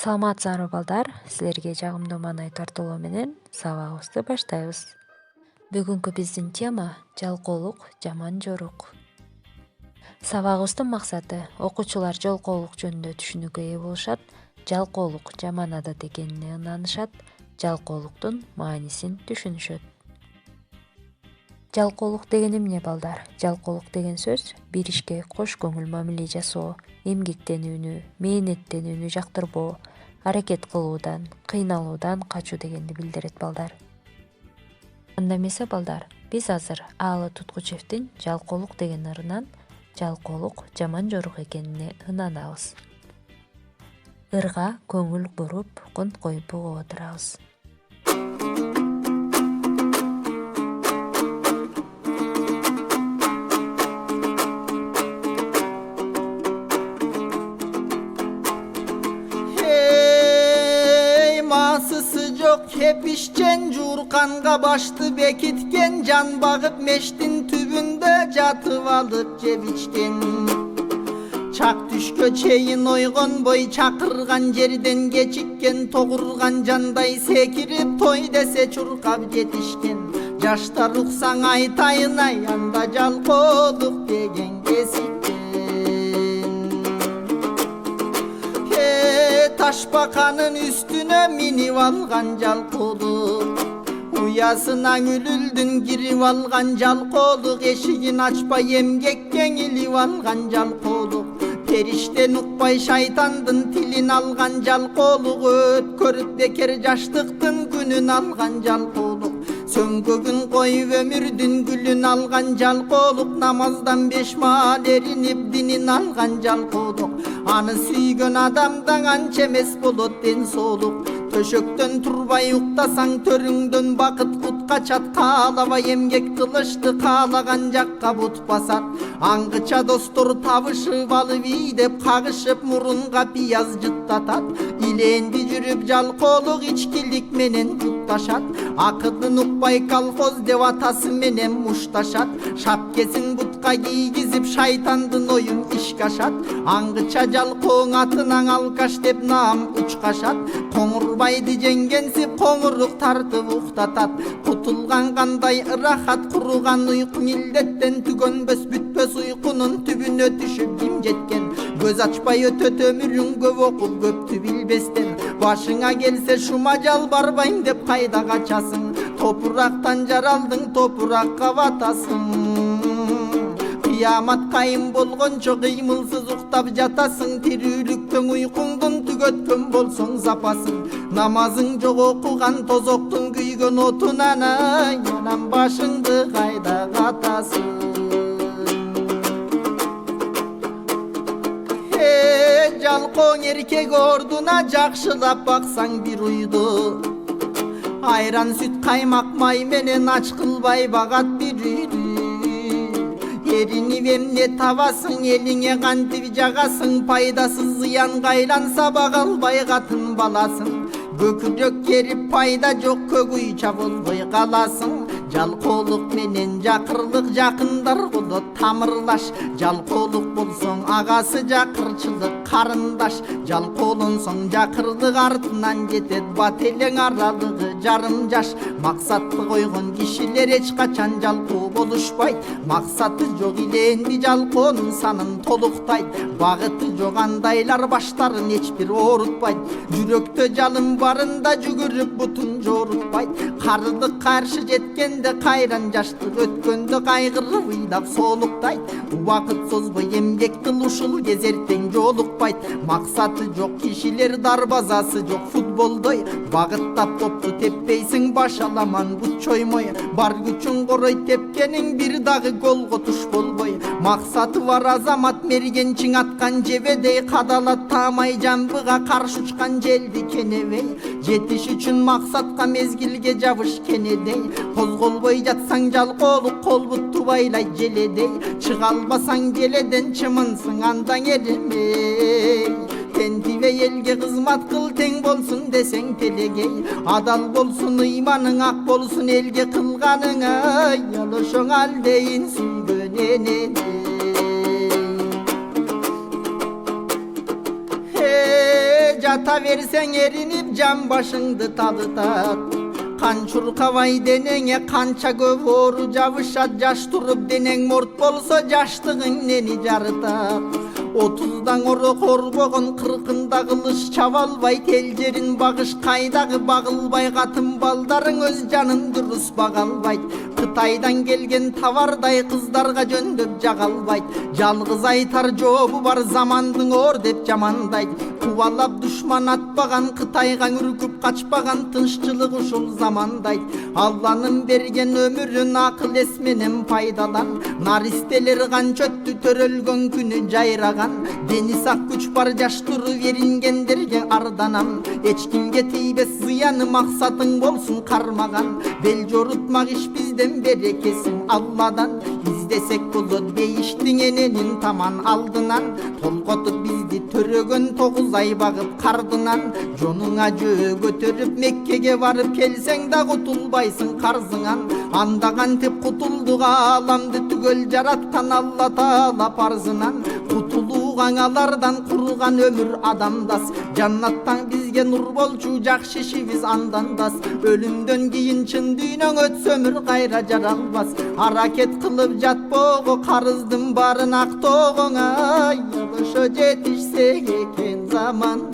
Саламатсыздарбы балдар, силерге жагымдуу маанай тартуулоо менен сабагыбызды баштайбыз. Бүгүнкү биздин тема жалкоолук, жаман жорук. Сабагыбыздын максаты окуучулар жалкоолук жөнүндө түшүнүүгө ээ болушат, жалкоолук жаман адат экенине ынанышат, жалкоолуктун маанисин түшүнүшөт. Жалкоолук деген эмне балдар? Жалкоолук деген сөз бир ишке кош көңүл мамиле жасоо, эмгектенүүнү, мээнеттенүүнү жактырбоо, аракет кылуудан, кыйналуудан качуу дегенди билдирет балдар. Анда эмесе балдар, биз азыр Аалы Туткучевдин жалкоолук деген ырынан жалкоолук жаман жорук экенине ынанабыз. Ырга көңүл буруп, конткой бугуп отурабыз. Kepişçen jurkanga baştı bekitken, can bağıp meştin tübünde jatıp alıp jep içken. Çak düşkö çeyin oygon boy çakırgan жерден geçikken, toğurgan canday sekirip toy dese çurkap jetişken. Жаштар уксаң айтайын ай, анда жалкоолук деген кесиптен. Taşbakanın üstüne minip algan жалкоолук, uyasına gülüldün girip algan жалкоолук, eşigin açpay emgekken ilip algan жалкоолук, perişten ukpay şaytandın tilin algan жалкоолук, ötkörüp beker jaştıktın günün algan жалкоолук, söngөгүн koyup ömürdün gülün algan жалкоолук, namazdan beşmal erinip dinin algan жалкоолук. Аны сүйгөн адамдан анча эмес болот ден соолук. Төшөктөн турбай уктасаң төрүңдөн бакыт кут качат, каалабай эмгек кылышты каалаган жакка бут басат. Аңгыча достор табышып алып ийдеп кагышып мурунга пияз жыттатат. Иленди жүрүп жалкоолук ичкилик менен жутташат. Акытын укпай колхоз деп атасы менен мушташат. Шапкесин бутка кийгизип шайтандын оюн ишке ашат. Аңгыча жалкооң атынан алкаш деп наам учкашат. Коңурбайды жеңгенсип коңурук тартып уктатат. Кутулган кандай ырахат, куруган уйку милдеттен түгөнбөс бүтпөс уйкунун түбүнө түшүп ким жеткен. Көз ачпай өтөт өмүрүң көп окуп көптү билбестен. Башыңа келсе шума жалбарбайм деп кайда качасың? Топурактан жаралдың, топуракка батасың. Кыямат кайым болгончо кыймылсыз уктап жатасың. Тирүүлүктөн уйкуңдун түгөткөн болсоң запасың. Намазың жок окуган тозоктун күйгөн отунан, анан башыңды кайда катасың? Жалкооң эркек ордуна жакшылап баксаң бир уйду. Айран сүт каймак май менен ач кылбай багат бир үйдү. Эринип эмне табасың, элиңе кантип жагасың? Пайдасыз зыянга айланса бага албай катын баласың. Көкүрөк керип пайда жок, көк уйча болбой каласың. Жалкоолук менен жакырлык жакындар болот тамырлаш. Жалкоолук болсоң агасы жакырчылык карындаш. Жалкоолонсоң жакырлык артынан жетет, бат элең аралыгы жарым жаш. Максатты койгон кишилер эч качан жалкоо болушпайт. Максаты жок иленди жалкоонун санын толуктайт. Багыты жок андайлар баштарын эч бир оорутпайт. Жүрөктө жалын барында жүгүрүп бутун жорутпайт. Карылык каршы жеткен кайран жаштык өткөндө кайгырып ыйлап соолуктайт. Убакыт созбой эмгек кыл, ушул кезертең жолукпайт. Максаты жок кишилер дарбазасы жок футболдой. Багыттап топту теппейсиң, баш аламан бут чоймой. Бар күчүң корой тепкениң бир дагы голго туш болбой. Максаты бар азамат мергенчиң аткан жебедей, кадалат таамай жамбыга каршы учкан желди кенебей. Жетиш үчүн максатка мезгилге жабыш кенедей. Козголбой жатсаң жалкоолук кол бутту байлайт желедей. Чыга албасаң желеден чымынсың андаң эримей. Тентибе элге кызмат кыл, тең болсун десең телегей. Адал болсун ыйманың, ак болсун элге кылганың. Ал ошоң алдейин сүйгөн энене. жата берсең эринип жан башыңды талытат. Кан чуркабай денеңе канча көп оору жабышат, жаш туруп денең морт болсо жаштыгың нени жарытат. 30дан оро корбогон 40-ында кылыч чаба албайт, эл жерин багыш кайдагы багылбай, катын балдарың өз жанын дурус бага албайт. Кытайдан келген тавардай кыздарга жөндөп жага албайт, жалгыз айтар жообу бар замандың оор деп жамандайт. Кубалап душман атпаган, Кытайга үркүп качпаган, тынччылык ушул замандайт. Алланын берген өмүрүн акыл эс менен пайдалан, наристелер канча өттү төрөлгөн күнү жайраган. Дени сак күч бар жаш туруп эрингендерге арданам, эч кимге тийбес зыяны максатың болсун кармаган. Бел жорутмак иш бизден берекесин Алладан, издесек болот бейиштиң эненин таман алдынан. Толкотуп бизди төрөгөн 9 ай багып кардынан, жонуңа жөө көтөрүп Меккеге барып келсең да кутулбайсың карзыңан. Анда кантип кутулдук ааламды түгөл жараткан Алла Таала парзынан. Кутулууга алардан курган өмүр адамдас, жаннаттан бизге нур болчу жакшы ишибиз andandас. Өлүмдөн кийин чын дүйнөң өтсө өмүр кайра жаралбас. Аракет кылып жатпогу карыздын барын актоогуңа, ошо жетишсе экен заман.